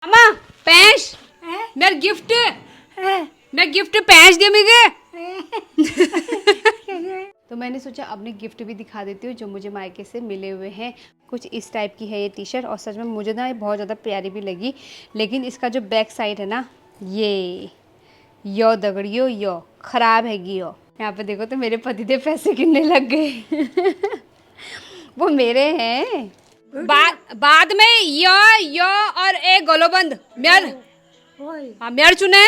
अम्मा पैंश मेरा गिफ्ट पैंश दे मुझे। तो मैंने सोचा अपने गिफ्ट भी दिखा देती हूँ जो मुझे मायके से मिले हुए हैं। कुछ इस टाइप की है ये टी शर्ट और सच में मुझे ना ये बहुत ज़्यादा प्यारी भी लगी, लेकिन इसका जो बैक साइड है ना ये यो दगड़ियो यो ख़राब हैगी यो। यहाँ पे देखो तो मेरे पतिदेव पैसे गिनने लग गए। वो मेरे हैं। बाद में यो और एक गोलोबंद मेर मेर चुने।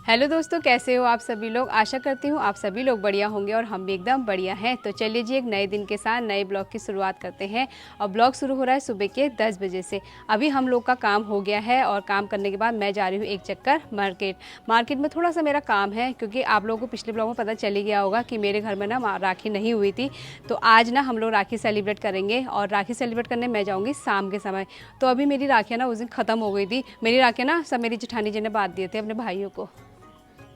हेलो दोस्तों, कैसे हो आप सभी लोग। आशा करती हूँ आप सभी लोग बढ़िया होंगे और हम भी एकदम बढ़िया हैं। तो चलिए जी एक नए दिन के साथ नए ब्लॉग की शुरुआत करते हैं। और ब्लॉग शुरू हो रहा है सुबह के 10 बजे से। अभी हम लोग का काम हो गया है और काम करने के बाद मैं जा रही हूँ एक चक्कर मार्केट में थोड़ा सा मेरा काम है, क्योंकि आप लोगों को पिछले ब्लॉग में पता चल ही गया होगा कि मेरे घर में ना राखी नहीं हुई थी। तो आज ना हम लोग राखी सेलिब्रेट करेंगे और राखी सेलिब्रेट करने मैं जाऊँगी शाम के समय। तो अभी मेरी राखियाँ ना उस दिन ख़त्म हो गई थी। मेरी राखियाँ ना सब मेरी जेठानी जी ने बांट दिए थे अपने भाइयों को।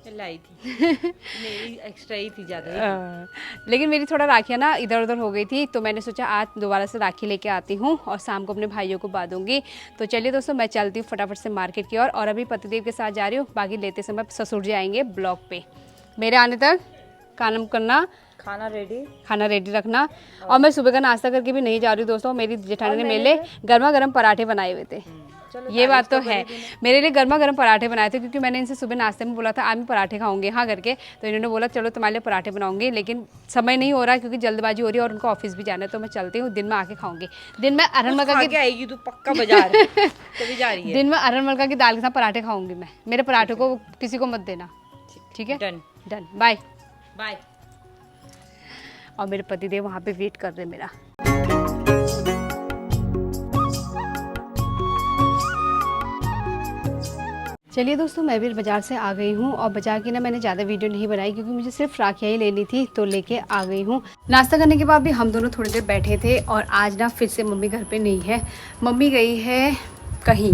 लाई थी मेरी एक्स्ट्रा ही थी ज़्यादा लेकिन मेरी थोड़ा राखियाँ ना इधर उधर हो गई थी, तो मैंने सोचा आज दोबारा से राखी लेके आती हूँ और शाम को अपने भाइयों को बांधूंगी। तो चलिए दोस्तों मैं चलती हूँ फटाफट से मार्केट की ओर और अभी पतिदेव के साथ जा रही हूँ। बाकी लेते समय ससुर जी आएंगे ब्लॉक पे। मेरे आने तक काम करना, खाना रेडी रखना। और मैं सुबह का नाश्ता करके भी नहीं जा रही दोस्तों। मेरी जेठानी ने मेरे लिए गर्मा गर्म पराठे बनाए हुए थे। ये बात तो है, मेरे लिए गर्मा गर्म पराठे बनाए थे, क्योंकि मैंने इनसे सुबह नाश्ते में बोला था आज मैं पराठे खाऊंगे हाँ करके। तो इन्होंने बोला चलो तुम्हारे लिए पराठे बनाऊंगी, लेकिन समय नहीं हो रहा है क्योंकि जल्दबाजी हो रही है और उनको ऑफिस भी जाना है। तो मैं चलती हूँ, दिन में आके खाऊंगी। दिन में अरहर मलका की आएगी तू पक्का बाजार तभी जा रही है। दिन में अरहर मलका की दाल के साथ पराठे खाऊंगी मैं। मेरे पराठे को किसी को मत देना, ठीक है। Done bye bye. और मेरे पतिदेव वहाँ पे वेट कर रहे हैं मेरा। चलिए दोस्तों मैं भी बाज़ार से आ गई हूँ और बाज़ार की ना मैंने ज़्यादा वीडियो नहीं बनाई क्योंकि मुझे सिर्फ राखियाँ ही लेनी थी, तो लेके आ गई हूँ। नाश्ता करने के बाद भी हम दोनों थोड़ी देर बैठे थे और आज ना फिर से मम्मी घर पे नहीं है। मम्मी गई है कहीं,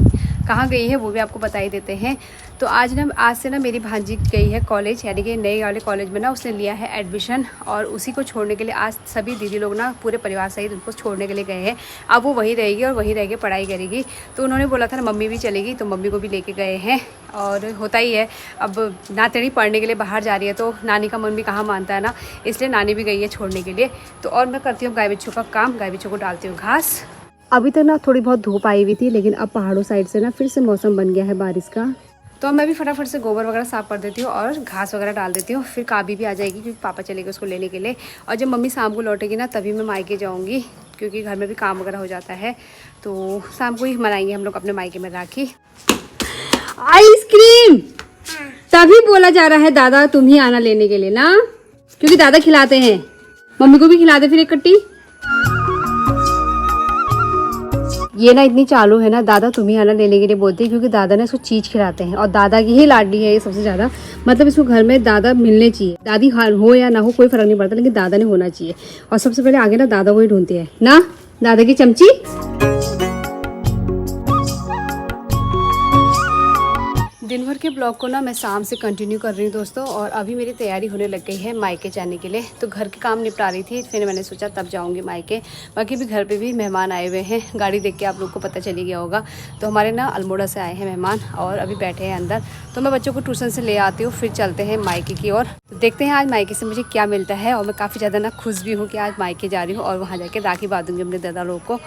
कहाँ गई है वो भी आपको बता ही देते हैं। तो आज से ना मेरी भांजी गई है कॉलेज, यानी कि नए वाले कॉलेज में ना उसने लिया है एडमिशन और उसी को छोड़ने के लिए आज सभी दीदी लोग ना पूरे परिवार सहित उनको छोड़ने के लिए गए हैं। अब वो वहीं रहेगी और वहीं रह के पढ़ाई करेगी। तो उन्होंने बोला था ना मम्मी भी चलेगी, तो मम्मी को भी लेके गए हैं। और होता ही है, अब नातनी पढ़ने के लिए बाहर जा रही है तो नानी का मन भी कहाँ मानता है ना, इसलिए नानी भी गई है छोड़ने के लिए। तो और मैं करती हूँ गाय बच्चों का काम, गाय बच्चों को डालती हूँ घास। अभी तक ना थोड़ी बहुत धूप आई हुई थी, लेकिन अब पहाड़ों साइड से ना फिर से मौसम बन गया है बारिश का। तो मैं भी फटाफट से गोबर वगैरह साफ कर देती हूँ और घास वगैरह डाल देती हूँ। फिर काबी भी आ जाएगी क्योंकि पापा चलेंगे उसको लेने के लिए। और जब मम्मी शाम को लौटेगी ना तभी मैं मायके जाऊँगी, क्योंकि घर में भी काम वगैरह हो जाता है। तो शाम को ही मनाएंगे हम लोग अपने मायके में राखी। आइसक्रीम तभी बोला जा रहा है दादा तुम ही आना लेने के लिए ना, क्योंकि दादा खिलाते हैं। मम्मी को भी खिला दे फिर एक कट्टी। ये ना इतनी चालू है ना, दादा तुम ही आना लेने के लिए बोलती है, क्योंकि दादा ने इसको चीज खिलाते हैं और दादा की ही लाडली है ये सबसे ज्यादा। मतलब इसको घर में दादा मिलने चाहिए, दादी हो या ना हो कोई फर्क नहीं पड़ता, लेकिन दादा ने होना चाहिए। और सबसे पहले आगे ना दादा को ही ढूंढती है ना, दादा की चमची। दिन भर के ब्लॉग को ना मैं शाम से कंटिन्यू कर रही हूँ दोस्तों। और अभी मेरी तैयारी होने लग गई है मायके जाने के लिए। तो घर के काम निपटा रही थी, फिर मैंने सोचा तब जाऊँगी मायके। बाकी भी घर पे भी मेहमान आए हुए हैं, गाड़ी देख के आप लोग को पता चली गया होगा। तो हमारे ना अल्मोड़ा से आए हैं मेहमान और अभी बैठे हैं अंदर। तो मैं बच्चों को ट्यूशन से ले आती हूँ, फिर चलते हैं मायके की ओर। तो देखते हैं आज मायके से मुझे क्या मिलता है। और मैं काफ़ी ज़्यादा ना खुश भी हूँ कि आज मायके जा रही हूँ और वहाँ जाके राखी बांधूंगी अपने दादा लोग को।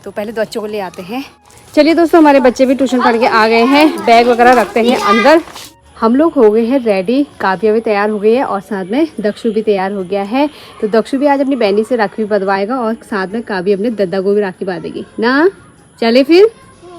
तो पहले बच्चों को ले आते हैं। चलिए दोस्तों हमारे बच्चे भी ट्यूशन पढ़ के आ गए हैं, बैग वगैरह रखते हैं अंदर। हम लोग हो गए हैं रेडी, काव्या भी तैयार हो गई है और साथ में दक्षु भी तैयार हो गया है। तो दक्षु भी आज अपनी बहनी से राखी भी बंधवाएगा और साथ में काव्या अपने दादा को भी राखी बांधेगी ना। चले फिर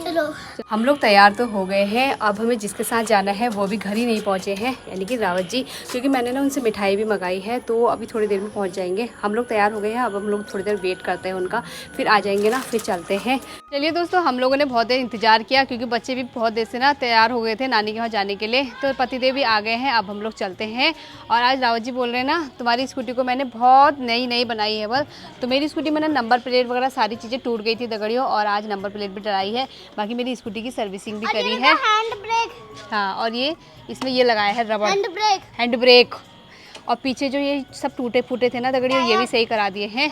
चलो। हम लोग तैयार तो हो गए हैं। अब हमें जिसके साथ जाना है वो भी घर ही नहीं पहुंचे हैं, यानी कि रावत जी, क्योंकि मैंने ना उनसे मिठाई भी मंगाई है। तो अभी थोड़ी देर में पहुंच जाएंगे। हम लोग तैयार हो गए हैं, अब हम लोग थोड़ी देर वेट करते हैं उनका, फिर आ जाएंगे ना, फिर चलते हैं। चलिए दोस्तों हम लोगों ने बहुत देर इंतजार किया, क्योंकि बच्चे भी बहुत देर से ना तैयार हो गए थे नानी के वहाँ जाने के लिए। तो पतिदेव भी आ गए हैं, अब हम लोग चलते हैं। और आज रावत जी बोल रहे हैं ना तुम्हारी स्कूटी को मैंने बहुत नई बनाई है बस। तो मेरी स्कूटी में ना नंबर प्लेट वगैरह सारी चीज़ें टूट गई थी दगड़ियों, और आज नंबर प्लेट भी डलाई है। बाकी मेरी स्कूटी की सर्विसिंग भी करी है। हैंड ब्रेक, हाँ, और ये इसमें ये लगाया है रबड़ हैंड ब्रेक। और पीछे जो ये सब टूटे फूटे थे ना दगड़ियों, ये भी सही करा दिए हैं।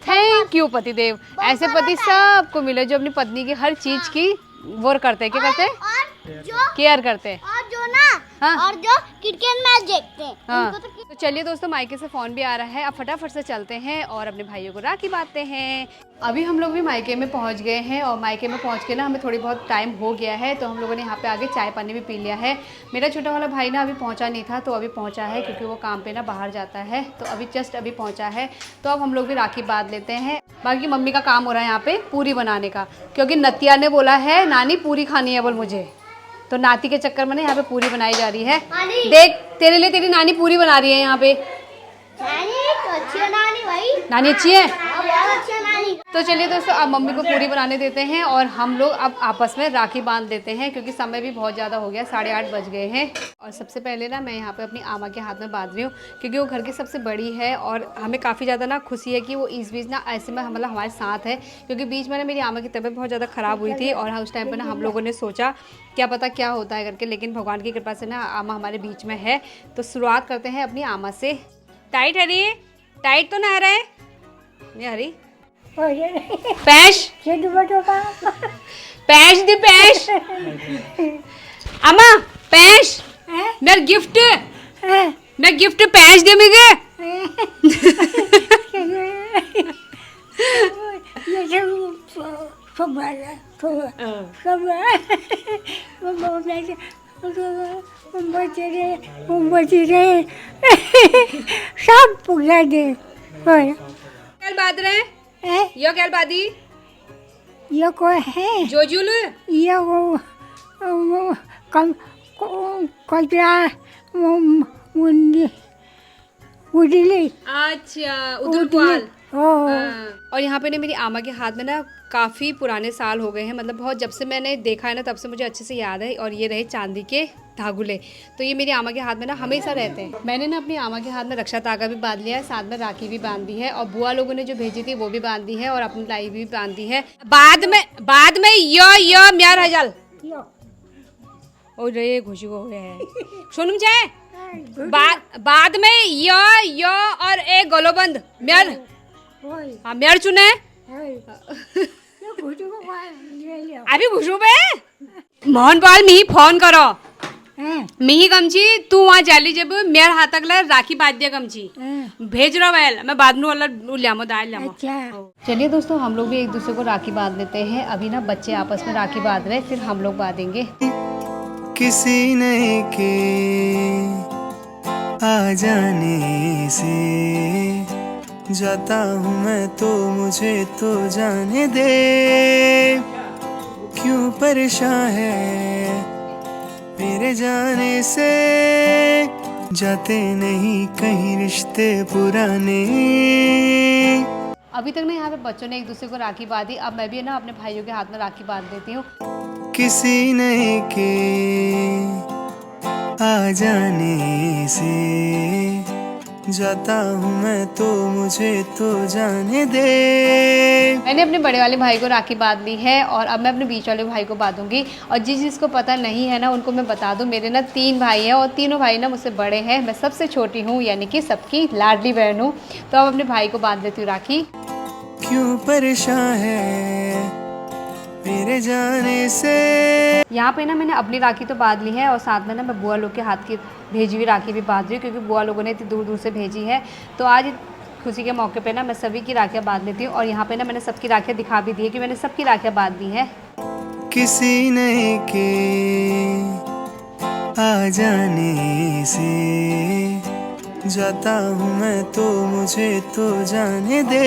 थैंक यू पतिदेव। ऐसे पति सबको मिले जो अपनी पत्नी की हर चीज़ की वो करते क्या करते? और जो केयर करते। और जो ना हाँ। और जो क्रिकेट मैच देखते हैं हाँ। उनको तो तो चलिए दोस्तों, मायके से फ़ोन भी आ रहा है, अब फटाफट से चलते हैं और अपने भाइयों को राखी बांधते हैं। अभी हम लोग भी मायके में पहुंच गए हैं और मायके में पहुंच के ना हमें थोड़ी बहुत टाइम हो गया है, तो हम लोगों ने यहाँ पे आगे चाय पानी भी पी लिया है। मेरा छोटा वाला भाई ना अभी पहुंचा नहीं था, तो अभी पहुंचा है क्योंकि वो काम पे ना बाहर जाता है, तो अभी जस्ट अभी पहुंचा है। तो अब हम लोग भी राखी बांध लेते हैं। बाकी मम्मी का काम हो रहा है यहाँ पे पूरी बनाने का, क्योंकि नतिया ने बोला है नानी पूरी खानी है बोल मुझे, तो नाती के चक्कर में ना यहाँ पे पूरी बनाई जा रही है। देख तेरे लिए तेरी नानी पूरी बना रही है यहाँ पे। नानी तो अच्छी है नानी भाई, नानी अच्छी है। बहुत अच्छी है नानी। तो चलिए दोस्तों, अब मम्मी को पूरी बनाने देते हैं और हम लोग अब आपस में राखी बांध देते हैं, क्योंकि समय भी बहुत ज़्यादा हो गया, 8:30 बज गए हैं। और सबसे पहले ना मैं यहाँ पे अपनी आमा के हाथ में बांध रही हूँ, क्योंकि वो घर की सबसे बड़ी है और हमें काफ़ी ज़्यादा ना खुशी है कि वो इस बीच ना ऐसे में मतलब हमारे साथ है, क्योंकि बीच में ना मेरी आमा की तबीयत बहुत ज़्यादा ख़राब हुई थी और उस टाइम पर ना हम लोगों ने सोचा क्या पता क्या होता है करके, लेकिन भगवान की कृपा से ना आमा हमारे बीच में है। तो शुरुआत करते हैं अपनी आमा से। टाइट हरी, टाइट तो ना है रहे नहीं हरी, पैश पैश दी पैश अम्मा पैश मेरा गिफ्ट, मेरा गिफ्ट पैश दे मुझे। सब पूजा दे क्या बात रहे यो क्या बादी ये कोई है जोजुल ये वो कम कचरा उड़ली अच्छा उधर ग्वाल। हो और यहाँ पे ना मेरी आमा के हाथ में ना काफ़ी पुराने साल हो गए हैं, मतलब बहुत जब से मैंने देखा है ना तब से मुझे अच्छे से याद है। और ये रहे चांदी के धागुले, तो ये मेरी आमा के हाथ में ना हमेशा रहते हैं। मैंने ना अपनी आमा के हाथ में रक्षा तागा भी बांध लिया है, साथ में राखी भी बांध दी है और बुआ लोगों ने जो भेजी थी वो भी बांध दी है और अपनी लाई भी बांध दी है। बाद में यो म्यार हजल ओ रे खुशी हो गए हैं सुन जाए बाद में यो और एक गोलोबंद म्यार, हाँ म्यार चुने अभी खुशबू पे मोहन पाल मी फोन करो मिही गमची तू वहाँ जाली जब मेरे हाथ तक राखी बांध दिया गमची भेज रहा वैल मैं बाद में वाला लियामो दाल लियामो। चलिए दोस्तों, हम लोग भी एक दूसरे को राखी बांध लेते हैं। अभी ना बच्चे आपस में राखी बांध रहे, फिर हम लोग बांधेंगे। किसी नए के आ जाने से जाता हूँ मैं तो मुझे तो जाने दे, क्यों परेशान है मेरे जाने से, जाते नहीं कहीं रिश्ते पुराने। अभी तक ना यहाँ पे बच्चों ने एक दूसरे को राखी बांधी, अब मैं भी ना अपने भाइयों के हाथ में राखी बांध देती हूँ। किसी नए के आ जाने से जाता हूँ मैं तो मुझे तो जाने दे। मैंने अपने बड़े वाले भाई को राखी बांध ली है और अब मैं अपने बीच वाले भाई को बांधूंगी। और जिसको पता नहीं है ना उनको मैं बता दूं, मेरे ना 3 भाई हैं और तीनों भाई ना मुझसे बड़े हैं, मैं सबसे छोटी हूँ, यानी कि सबकी लाडली बहन हूँ। तो अब अपने भाई को बांध देती हूँ राखी। क्यों परेशान है मेरे जाने से। यहाँ पे ना मैंने अपनी राखी तो बांध ली है और साथ में ना मैं बुआ लोग के हाथ की भेजी हुई राखी भी बांध रही हूँ, क्योंकि बुआ लोगों ने इतनी दूर दूर से भेजी है। तो आज खुशी के मौके पे ना मैं सभी की राखियाँ बांध लेती हूँ और यहाँ पे ना मैंने सबकी राखियाँ दिखा भी दी है कि मैंने सबकी राखियाँ बांध दी है। किसी नए के आ जाने से जाता हूँ मैं तो मुझे तो जाने दे।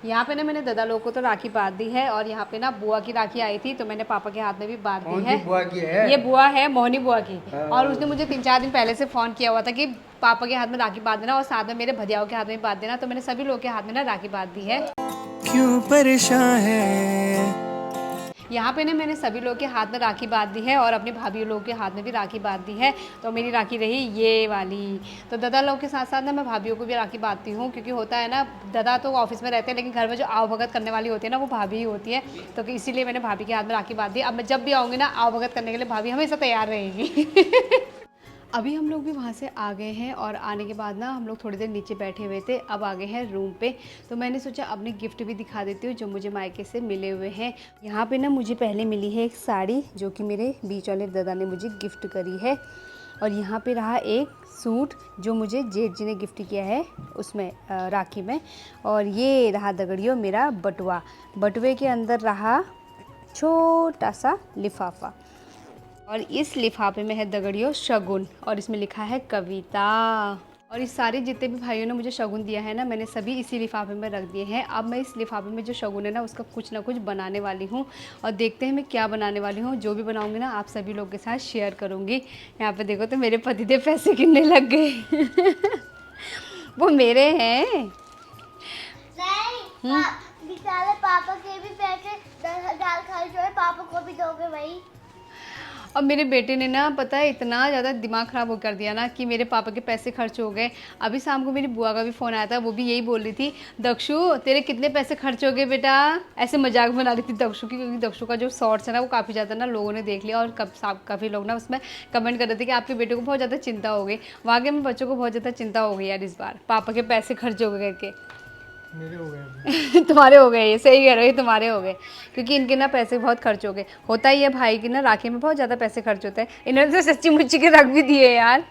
यहाँ पे ना मैंने दादा लोग को तो राखी बांध दी है और यहाँ पे ना बुआ की राखी आई थी तो मैंने पापा के हाथ में भी बांध दी है। बुआ की है? ये बुआ है मोहनी बुआ की, और उसने मुझे 3-4 दिन पहले से फ़ोन किया हुआ था कि पापा के हाथ में राखी बांध देना और साथ में मेरे भैयाओं के हाथ में भी बांध देना। तो मैंने सभी लोग के हाथ में ना राखी बांध दी है। क्यों परेशान है। यहाँ पे ना मैंने सभी लोग के हाथ में राखी बांध दी है और अपनी भाभी लोग के हाथ में भी राखी बांध दी है। तो मेरी राखी रही ये वाली। तो दादा लोग के साथ साथ ना मैं भाभीयों को भी राखी बांधती हूँ, क्योंकि होता है ना दादा तो ऑफिस में रहते हैं लेकिन घर में जो आव भगत करने वाली होती है ना वो भाभी ही होती है। तो इसीलिए मैंने भाभी के हाथ में राखी बांध दी। अब मैं जब भी आऊँगी ना आव भगत करने के लिए भाभी हमेशा तैयार रहेगी। अभी हम लोग भी वहाँ से आ गए हैं और आने के बाद ना हम लोग थोड़ी देर नीचे बैठे हुए थे, अब आ गए हैं रूम पे। तो मैंने सोचा अपनी गिफ्ट भी दिखा देती हूँ जो मुझे मायके से मिले हुए हैं। यहाँ पे ना मुझे पहले मिली है एक साड़ी जो कि मेरे बीच वाले दादा ने मुझे गिफ्ट करी है, और यहाँ पे रहा एक सूट जो मुझे जेठ जी ने गिफ्ट किया है उसमें राखी में, और ये रहा दगड़ियों मेरा बटुआ। बटुए के अंदर रहा छोटा सा लिफाफा, और इस लिफाफे में है दगड़ियों शगुन, और इसमें लिखा है कविता। और इस सारे जितने भी भाइयों ने मुझे शगुन दिया है ना, मैंने सभी इसी लिफाफे में रख दिए हैं। अब मैं इस लिफाफे में जो शगुन है ना उसका कुछ ना कुछ बनाने वाली हूँ, और देखते हैं मैं क्या बनाने वाली हूँ। जो भी बनाऊँगी ना आप सभी लोग के साथ शेयर करूँगी। यहाँ पे देखो तो मेरे पतिदेव पैसे गिनने लग गए वो मेरे हैं। नहीं, बेचारे पापा के भी पैसे 10,000 खर्च हुए, पापा को भी दोगे भाई। अब मेरे बेटे ने ना पता है इतना ज़्यादा दिमाग ख़राब कर दिया ना कि मेरे पापा के पैसे खर्च हो गए। अभी शाम को मेरी बुआ का भी फ़ोन आया था, वो भी यही बोल रही थी, दक्षु तेरे कितने पैसे खर्च हो गए बेटा। ऐसे मजाक बना रही थी दक्षु की, क्योंकि दक्षु का जो शॉर्ट्स है ना वो काफ़ी ज़्यादा ना लोगों ने देख लिया, और काफ़ी लोग ना उसमें कमेंट कर रहे थे कि आपके बेटे को बहुत ज़्यादा चिंता हो गई। वाकई में बच्चों को बहुत ज़्यादा चिंता हो गई यार इस बार, पापा के पैसे खर्च हो गए करके। मेरे हो गए तुम्हारे हो गए, ये सही कह रहे हो, तुम्हारे हो गए, क्योंकि इनके ना पैसे बहुत खर्च हो गए। होता ही है भाई की ना राखी में बहुत ज़्यादा पैसे खर्च होते हैं। इन्होंने तो सच्ची मुच्ची के रख भी दिए यार।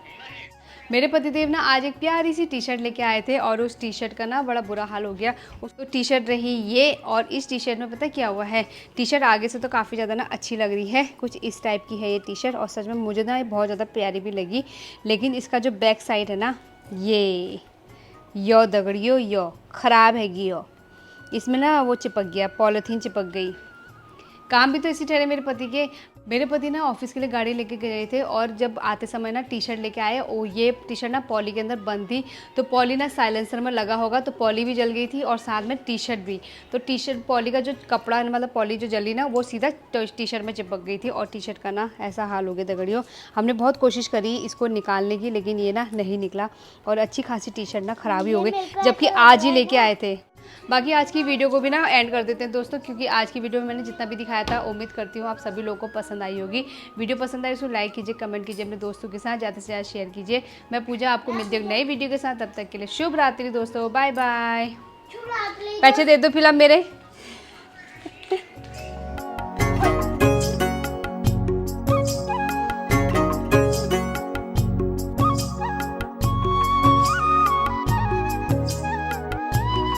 मेरे पतिदेव ना आज एक प्यारी सी टी शर्ट लेके आए थे, और उस टी शर्ट का ना बड़ा बुरा हाल हो गया। उसको टी शर्ट रही ये, और इस टी शर्ट में पता क्या हुआ है, टी शर्ट आगे से तो काफ़ी ज़्यादा ना अच्छी लग रही है, कुछ इस टाइप की है ये टी शर्ट, और सच में मुझे ना ये बहुत ज़्यादा प्यारी भी लगी। लेकिन इसका जो बैक साइड है ना, ये यो दगड़ियो यो ख़राब हैगी यो, इसमें ना वो चिपक गया, पॉलीथीन चिपक गई। काम भी तो इसी ठहरे मेरे पति के। मेरे पति ना ऑफिस के लिए गाड़ी लेके गए थे, और जब आते समय ना टी शर्ट लेके आए, ओ ये टी शर्ट ना पॉली के अंदर बंद थी, तो पॉली ना साइलेंसर में लगा होगा, तो पॉली भी जल गई थी और साथ में टी शर्ट भी। तो टी शर्ट पॉली का जो कपड़ा है, मतलब पॉली जो जली ना, वो सीधा टी शर्ट में चिपक गई थी, और टी शर्ट का ना ऐसा हाल हो गया दगड़ियों। हमने बहुत कोशिश करी इसको निकालने की, लेकिन ये ना नहीं निकला, और अच्छी खासी टी शर्ट ना ख़राब ही हो गई, जबकि आज ही लेके आए थे। बाकी आज की वीडियो को भी ना एंड कर देते हैं दोस्तों, क्योंकि आज की वीडियो में मैंने जितना भी दिखाया था, उम्मीद करती हूँ आप सभी लोगों को पसंद आई होगी। वीडियो पसंद आई तो लाइक कीजिए, कमेंट कीजिए, अपने दोस्तों के साथ ज़्यादा से ज़्यादा शेयर कीजिए। मैं पूजा आपको मिलती हूँ नई वीडियो के साथ, तब तक के लिए शुभ रात्रि दोस्तों, बाय बाय। पैसे दे दो फिलहाल मेरे।